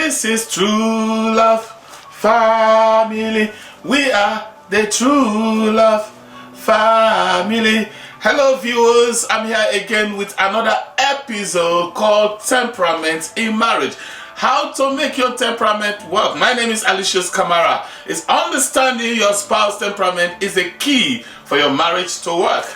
This is True Love Family. We are the True Love Family. Hello viewers, I'm here again with another episode called Temperament in Marriage. How to make your temperament work. My name is Alicious Kamara. Is understanding your spouse temperament is the key for your marriage to work.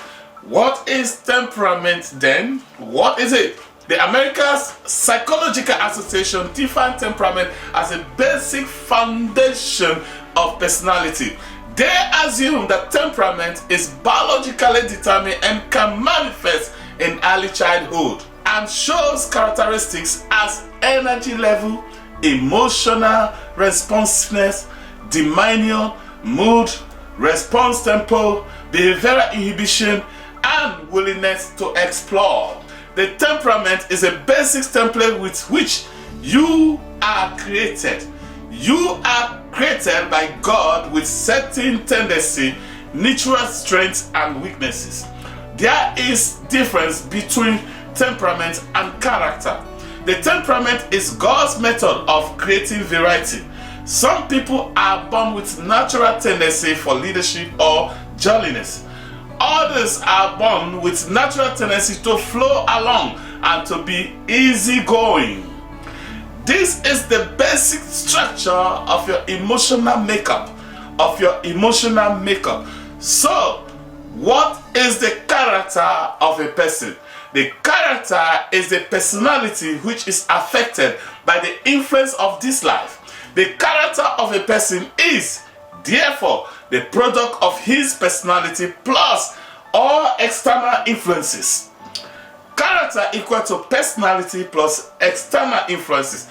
What is temperament then? What is it? The America's Psychological Association defines temperament as a basic foundation of personality. They assume that temperament is biologically determined and can manifest in early childhood and shows characteristics as energy level, emotional responsiveness, demeanor, mood, response tempo, behavioral inhibition, and willingness to explore. The temperament is a basic template with which you are created. You are created by God with certain tendency, natural strengths, and weaknesses. There is difference between temperament and character. The temperament is God's method of creating variety. Some people are born with natural tendency for leadership or jolliness. Others are born with natural tendency to flow along and to be easygoing. This is the basic structure of your emotional makeup. So, what is the character of a person? The character is the personality which is affected by the influence of this life. The character of a person is, therefore, the product of his personality plus all external influences. Character equal to personality plus external influences.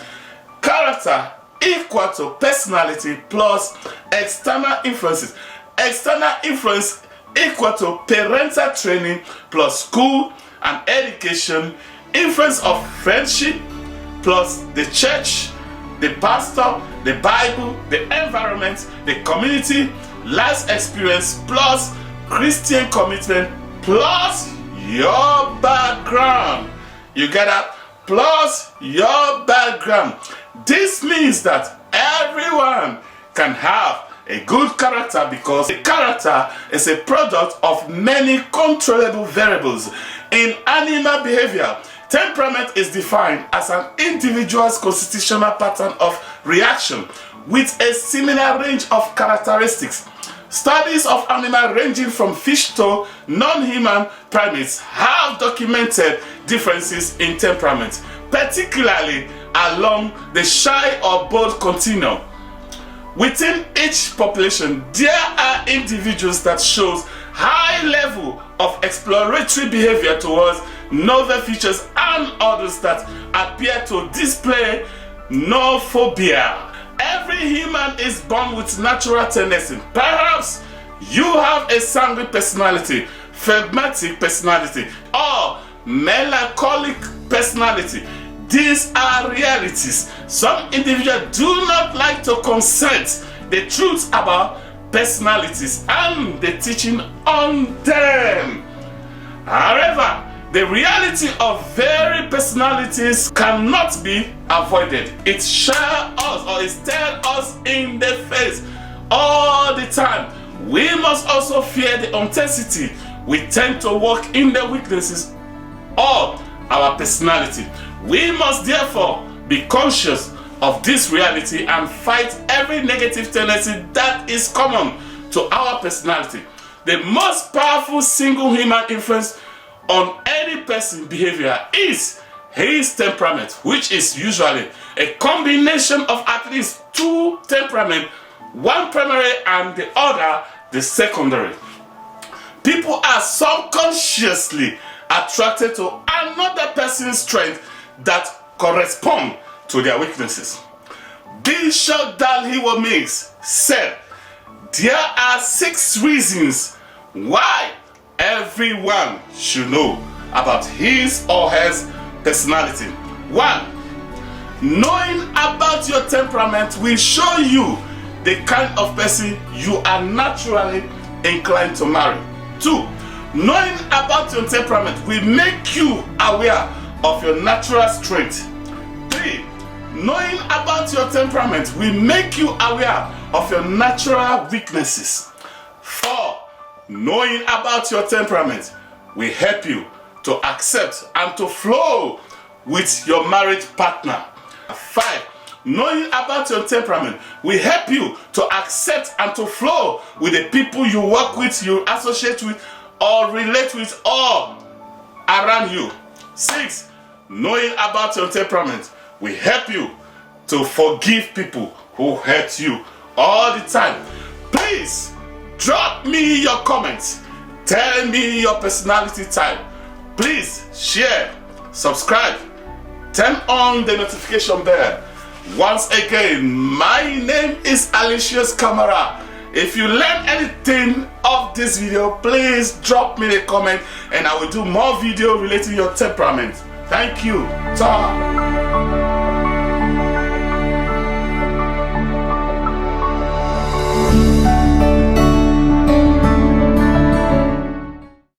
Character equal to personality plus external influences. External influence equal to parental training plus school and education, influence of friendship plus the church, the pastor, the Bible, the environment, the community, life experience plus Christian commitment plus your background. You get that? Plus your background. This means that everyone can have a good character because the character is a product of many controllable variables. In animal behavior, temperament is defined as an individual's constitutional pattern of reaction with a similar range of characteristics. Studies of animals ranging from fish to non-human primates have documented differences in temperament, particularly along the shy or bold continuum. Within each population, there are individuals that shows high level of exploratory behavior towards novel features and others that appear to display no phobia. Every human is born with natural tendency. Perhaps you have a sanguine personality, phlegmatic personality, or melancholic personality. These are realities. Some individuals do not like to consent the truth about personalities and the teaching on them. However, the reality of varied personalities cannot be avoided. It shows us or it tells us in the face all the time. We must also fear the authenticity. We tend to walk in the weaknesses of our personality. We must therefore be conscious of this reality and fight every negative tendency that is common to our personality. The most powerful single human influence on any person's behavior is his temperament, which is usually a combination of at least two temperaments, one primary and the other the secondary. People are subconsciously attracted to another person's strength that correspond to their weaknesses. Bishop Dalhiwa Mix said, there are 6 reasons why everyone should know about his or her personality. 1. Knowing about your temperament will show you the kind of person you are naturally inclined to marry. 2. Knowing about your temperament will make you aware of your natural strength. 3. knowing about your temperament will make you aware of your natural weaknesses. 4, knowing about your temperament will help you to accept and to flow with your marriage partner. 5, knowing about your temperament will help you to accept and to flow with the people you work with, you associate with, or relate with, or around you. 6, knowing about your temperament will help you to forgive people who hurt you all the time. Please drop me your comments. Tell me your personality type. Please share, subscribe, turn on the notification bell. Once again, my name is Aloysius Kamara. If you learn anything of this video, please drop me a comment and I will do more video relating to your temperament. Thank you. Ta.